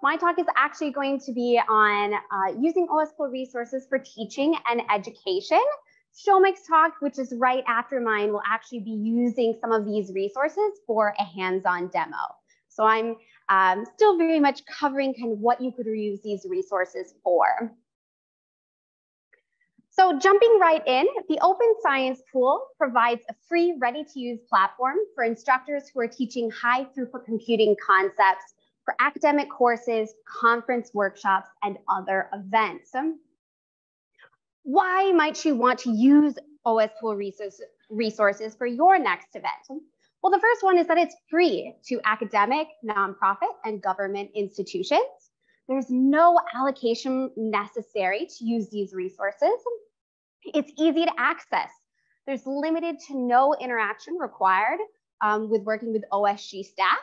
My talk is actually going to be on using OSPool resources for teaching and education. Shomik's talk, which is right after mine, will actually be using some of these resources for a hands-on demo. So I'm still very much covering kind of what you could use these resources for. So jumping right in, the Open Science Pool provides a free, ready-to-use platform for instructors who are teaching high-throughput computing concepts for academic courses, conference workshops, and other events. Why might you want to use OSPool resources for your next event? Well, the first one is that it's free to academic, nonprofit, and government institutions. There's no allocation necessary to use these resources. It's easy to access. There's limited to no interaction required with working with OSG staff.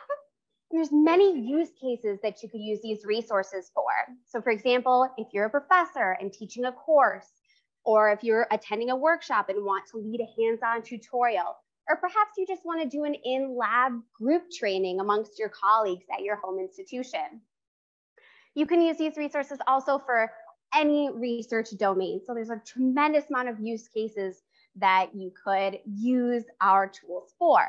And there's many use cases that you could use these resources for. So for example, if you're a professor and teaching a course, or if you're attending a workshop and want to lead a hands-on tutorial, or perhaps you just want to do an in-lab group training amongst your colleagues at your home institution. You can use these resources also for any research domain. So there's a tremendous amount of use cases that you could use our tools for.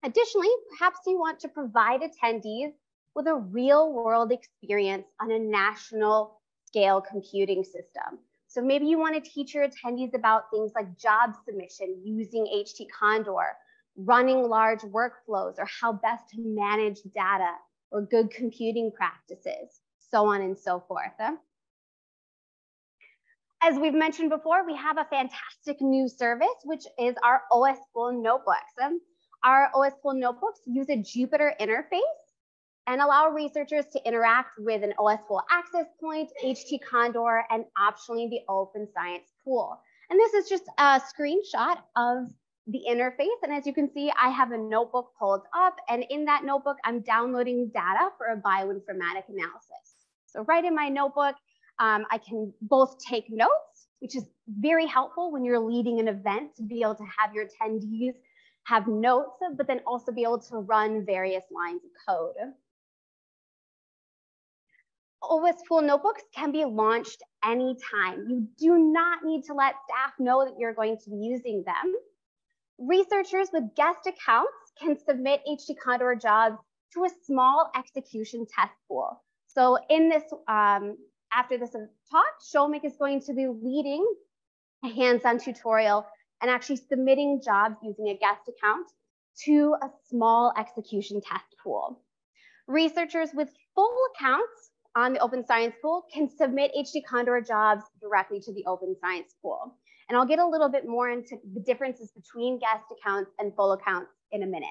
Additionally, perhaps you want to provide attendees with a real-world experience on a national scale computing system. So maybe you want to teach your attendees about things like job submission using HT Condor, running large workflows, or how best to manage data, or good computing practices, so on and so forth. As we've mentioned before, we have a fantastic new service, which is our OSPool Notebooks. Our OSPool Notebooks use a Jupyter interface and allow researchers to interact with an OSPool access point, HT Condor, and optionally the Open Science Pool. And this is just a screenshot of the interface. And as you can see, I have a notebook pulled up, and in that notebook, I'm downloading data for a bioinformatic analysis. So right in my notebook, I can both take notes, which is very helpful when you're leading an event to be able to have your attendees have notes, but then also be able to run various lines of code. OSPool Notebooks can be launched anytime. You do not need to let staff know that you're going to be using them. Researchers with guest accounts can submit HT Condor jobs to a small execution test pool. So in this, after this talk, Shomik is going to be leading a hands-on tutorial and actually submitting jobs using a guest account to a small execution test pool. Researchers with full accounts on the Open Science Pool can submit HT Condor jobs directly to the Open Science Pool. And I'll get a little bit more into the differences between guest accounts and full accounts in a minute.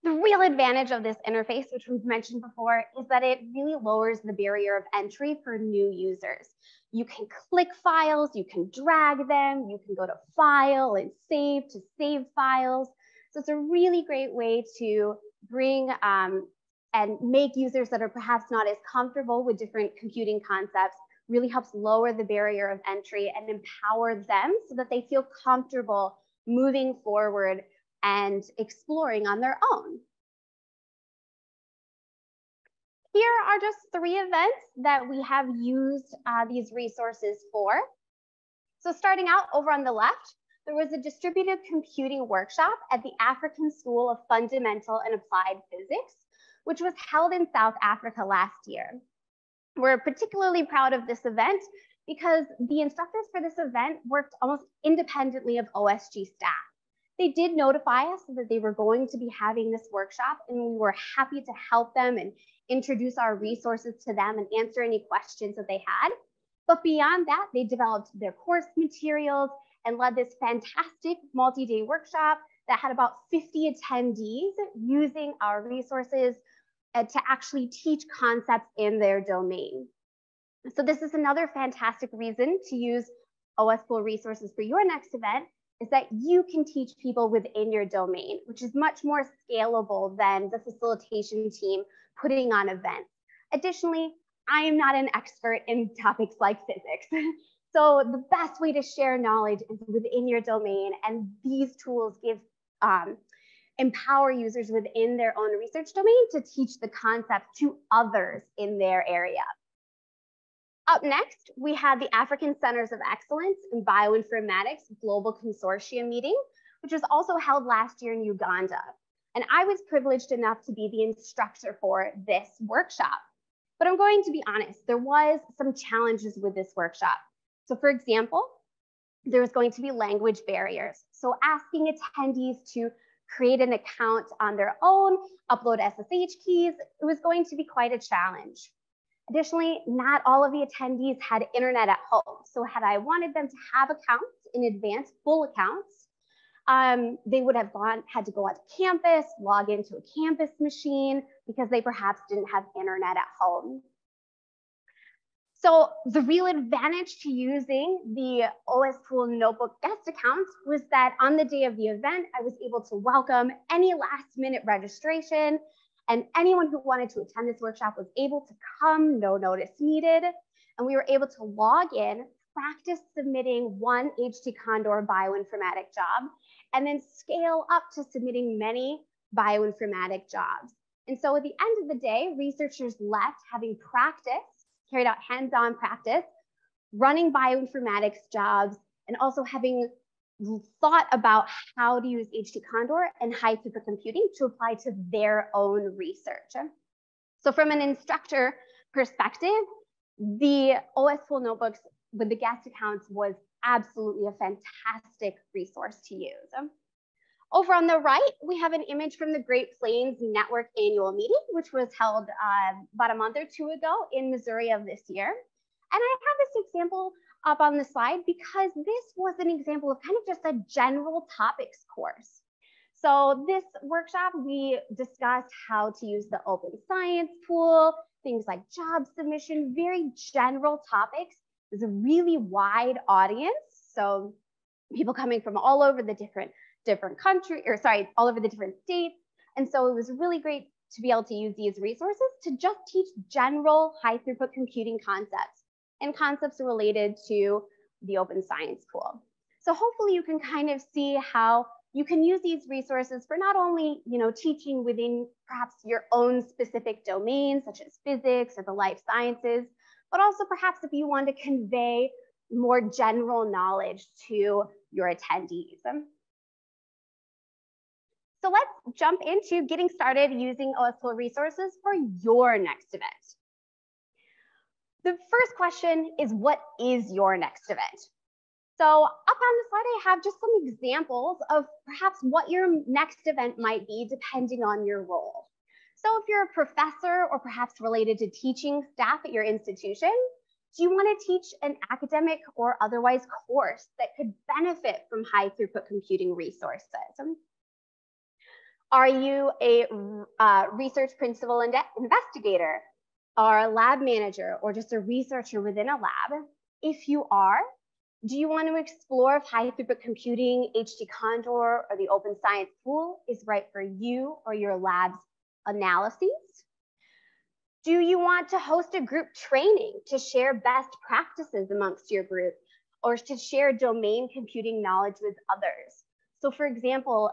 The real advantage of this interface, which we've mentioned before, is that it really lowers the barrier of entry for new users. You can click files, you can drag them, you can go to File and Save to save files. So it's a really great way to bring and make users that are perhaps not as comfortable with different computing concepts, really helps lower the barrier of entry and empower them so that they feel comfortable moving forward and exploring on their own. Here are just 3 events that we have used these resources for. So starting out over on the left, there was a distributed computing workshop at the African School of Fundamental and Applied Physics, which was held in South Africa last year. We're particularly proud of this event because the instructors for this event worked almost independently of OSG staff. They did notify us that they were going to be having this workshop, and we were happy to help them and introduce our resources to them and answer any questions that they had. But beyond that, they developed their course materials and led this fantastic multi-day workshop that had about 50 attendees using our resources to actually teach concepts in their domain. So this is another fantastic reason to use OSPool resources for your next event, is that you can teach people within your domain, which is much more scalable than the facilitation team putting on events. Additionally, I am not an expert in topics like physics. So the best way to share knowledge is within your domain, and these tools give empower users within their own research domain to teach the concept to others in their area. Up next, we had the African Centers of Excellence in Bioinformatics Global Consortium meeting, which was also held last year in Uganda. And I was privileged enough to be the instructor for this workshop. But I'm going to be honest, there was some challenges with this workshop. So for example, there was going to be language barriers. So asking attendees to create an account on their own, upload SSH keys, it was going to be quite a challenge. Additionally, not all of the attendees had internet at home. So had I wanted them to have accounts in advance, full accounts, they would have had to go out to campus, log into a campus machine because they perhaps didn't have internet at home. So the real advantage to using the OSPool Notebook guest accounts was that on the day of the event, I was able to welcome any last-minute registration, and anyone who wanted to attend this workshop was able to come, no notice needed. And we were able to log in, practice submitting one HT Condor bioinformatic job, and then scale up to submitting many bioinformatic jobs. And so at the end of the day, researchers left having carried out hands-on practice, running bioinformatics jobs, and also having thought about how to use HT Condor and high throughput computing to apply to their own research. So from an instructor perspective, the OSPool Notebooks with the guest accounts was absolutely a fantastic resource to use. Over on the right, we have an image from the Great Plains Network annual meeting, which was held about a month or two ago in Missouri of this year. And I have this example up on the slide because this was an example of kind of just a general topics course. So this workshop, we discussed how to use the open science pool, things like job submission, very general topics. There's a really wide audience. So people coming from all over the different countries, all over the different states. And so it was really great to be able to use these resources to just teach general high throughput computing concepts and concepts related to the open science pool. So hopefully you can kind of see how you can use these resources for not only, teaching within perhaps your own specific domains, such as physics or the life sciences, but also perhaps if you want to convey more general knowledge to your attendees. So let's jump into getting started using OSPool resources for your next event. The first question is, what is your next event? So up on the slide, I have just some examples of perhaps what your next event might be depending on your role. So if you're a professor or perhaps related to teaching staff at your institution, do you want to teach an academic or otherwise course that could benefit from high throughput computing resources? Are you a research principal investigator, or a lab manager, or just a researcher within a lab? If you are, do you want to explore if high throughput computing, HT Condor, or the open science pool is right for you or your lab's analyses? Do you want to host a group training to share best practices amongst your group, or to share domain computing knowledge with others? So for example,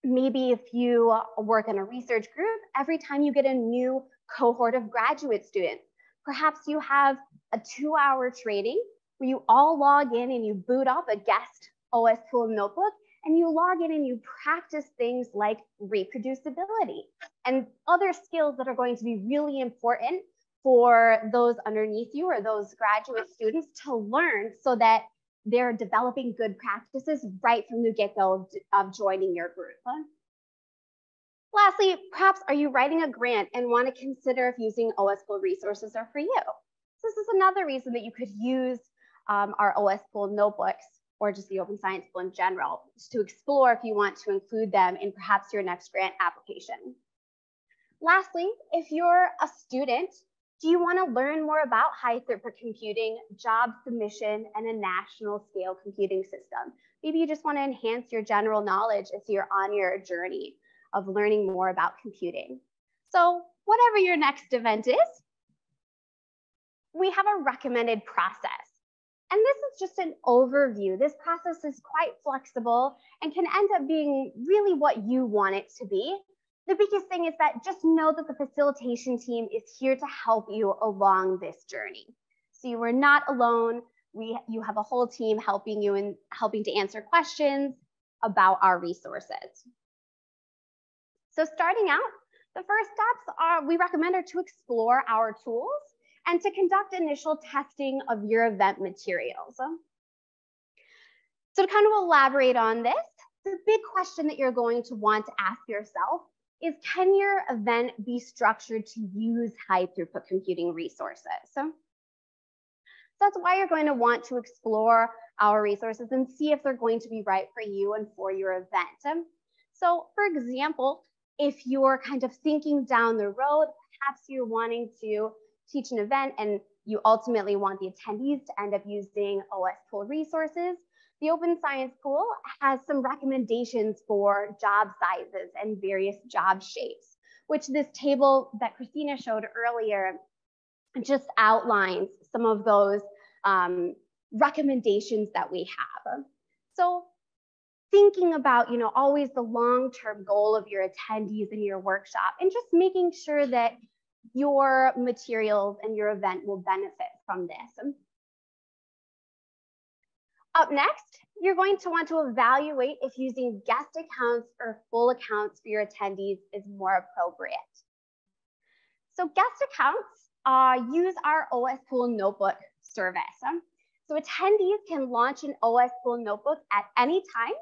maybe if you work in a research group, every time you get a new cohort of graduate students, perhaps you have a 2-hour training where you all log in and you boot up a guest OSPool notebook, and you log in and you practice things like reproducibility and other skills that are going to be really important for those underneath you or those graduate students to learn, so that they're developing good practices right from the get-go of joining your group. Lastly, perhaps are you writing a grant and want to consider if using OSPool resources are for you? So this is another reason that you could use our OSPool notebooks, or just the open science pool in general, just to explore if you want to include them in perhaps your next grant application. Lastly, if you're a student, do you want to learn more about high throughput computing, job submission, and a national scale computing system? Maybe you just want to enhance your general knowledge as you're on your journey of learning more about computing. So whatever your next event is, we have a recommended process. And this is just an overview. This process is quite flexible and can end up being really what you want it to be. The biggest thing is that just know that the facilitation team is here to help you along this journey. So you are not alone. You have a whole team helping you and helping to answer questions about our resources. So starting out, the first steps we recommend are to explore our tools and to conduct initial testing of your event materials. So to kind of elaborate on this, the big question that you're going to want to ask yourself is, can your event be structured to use high throughput computing resources? So that's why you're going to want to explore our resources and see if they're going to be right for you and for your event. So for example, if you're kind of thinking down the road, perhaps you're wanting to teach an event and you ultimately want the attendees to end up using OSPool resources, the Open Science Pool has some recommendations for job sizes and various job shapes, which this table that Christina showed earlier just outlines some of those recommendations that we have. So thinking about, always the long-term goal of your attendees in your workshop and just making sure that your materials and your event will benefit from this. Up next, you're going to want to evaluate if using guest accounts or full accounts for your attendees is more appropriate. So guest accounts use our OSPool Notebook service. So attendees can launch an OSPool Notebook at any time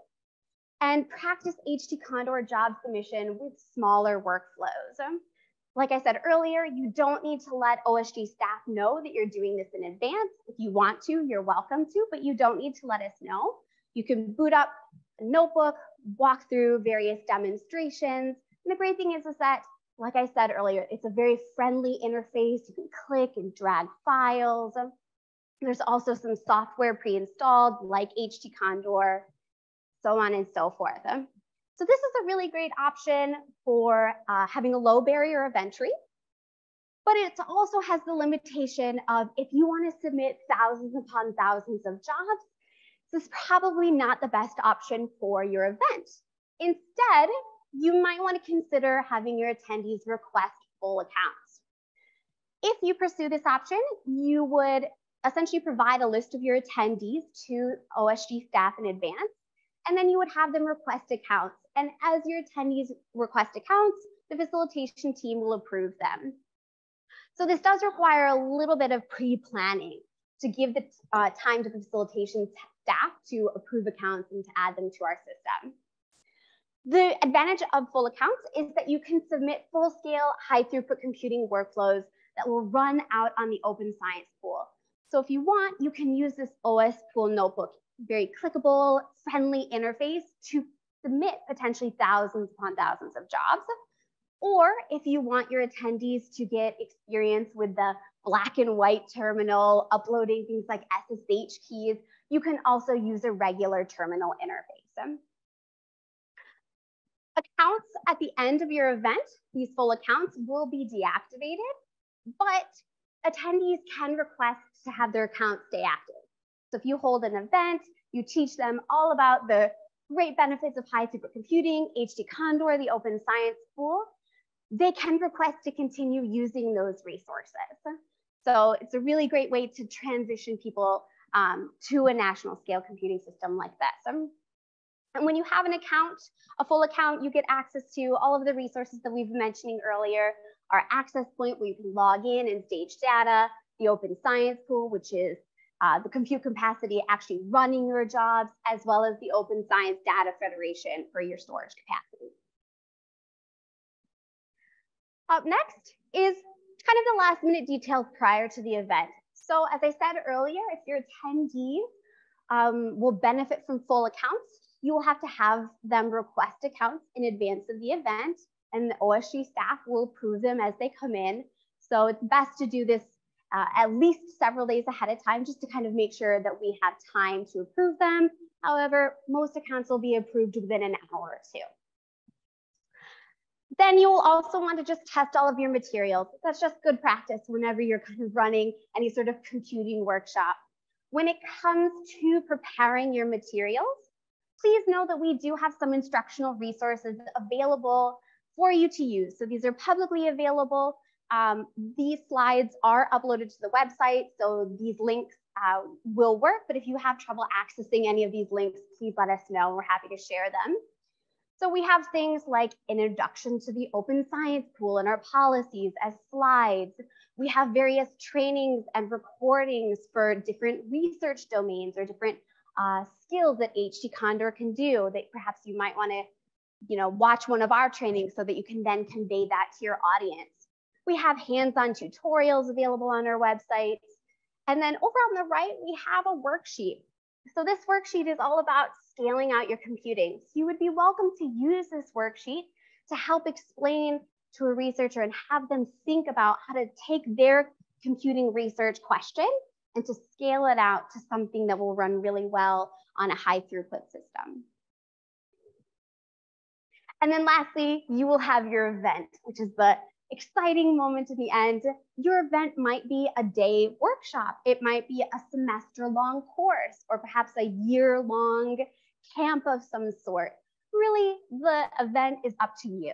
and practice HT Condor job submission with smaller workflows. Like I said earlier, you don't need to let OSG staff know that you're doing this in advance. If you want to, you're welcome to, but you don't need to let us know. You can boot up a notebook, walk through various demonstrations. And the great thing is that, like I said earlier, it's a very friendly interface. You can click and drag files. There's also some software pre-installed like HT Condor, so on and so forth. So this is a really great option for having a low barrier of entry, but it also has the limitation of if you want to submit thousands upon thousands of jobs, this is probably not the best option for your event. Instead, you might want to consider having your attendees request full accounts. If you pursue this option, you would essentially provide a list of your attendees to OSG staff in advance, and then you would have them request accounts. And as your attendees request accounts, the facilitation team will approve them. So this does require a little bit of pre-planning to give the time to the facilitation staff to approve accounts and to add them to our system. The advantage of full accounts is that you can submit full-scale, high-throughput computing workflows that will run out on the Open Science Pool. So if you want, you can use this OSPool Notebook, very clickable, friendly interface to submit potentially thousands upon thousands of jobs. Or if you want your attendees to get experience with the black and white terminal, uploading things like SSH keys, you can also use a regular terminal interface. Accounts at the end of your event, these full accounts will be deactivated, but attendees can request to have their account stay active. So if you hold an event, you teach them all about the great benefits of high throughput computing, HT Condor, the Open Science Pool, they can request to continue using those resources. So it's a really great way to transition people to a national scale computing system like this. And when you have an account, a full account, you get access to all of the resources that we've been mentioning earlier, our access point where you can log in and stage data, the Open Science Pool, which is the compute capacity actually running your jobs, as well as the Open Science Data Federation for your storage capacity. Up next is kind of the last minute details prior to the event. So as I said earlier, if your attendees will benefit from full accounts, you will have to have them request accounts in advance of the event, and the OSG staff will approve them as they come in. So it's best to do this at least several days ahead of time, just to kind of make sure that we have time to approve them. However, most accounts will be approved within an hour or two. Then you will also want to just test all of your materials. That's just good practice whenever you're kind of running any sort of computing workshop. When it comes to preparing your materials, please know that we do have some instructional resources available for you to use. So these are publicly available. These slides are uploaded to the website, so these links will work, but if you have trouble accessing any of these links, please let us know. We're happy to share them. So we have things like an introduction to the Open Science Pool and our policies as slides. We have various trainings and recordings for different research domains or different skills that HT Condor can do that perhaps you might want to watch one of our trainings so that you can then convey that to your audience. We have hands-on tutorials available on our website. And then over on the right, we have a worksheet. So this worksheet is all about scaling out your computing. So you would be welcome to use this worksheet to help explain to a researcher and have them think about how to take their computing research question and to scale it out to something that will run really well on a high throughput system. And then lastly, you will have your event, which is the exciting moment at the end. Your event might be a day workshop. It might be a semester-long course, or perhaps a year-long camp of some sort. Really, the event is up to you.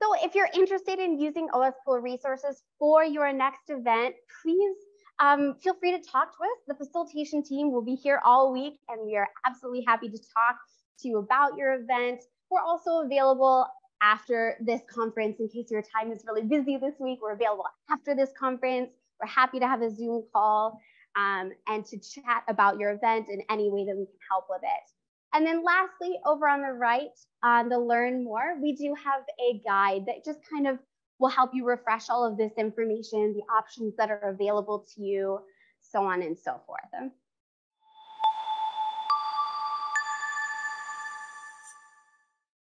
So if you're interested in using OSPool resources for your next event, please feel free to talk to us. The facilitation team will be here all week, and we are absolutely happy to talk to you about your event. We're also available after this conference in case your time is really busy this week. We're available after this conference. We're happy to have a Zoom call and to chat about your event in any way that we can help with it. And then lastly, over on the right, on the Learn More, we do have a guide that just kind of will help you refresh all of this information, the options that are available to you, so on and so forth.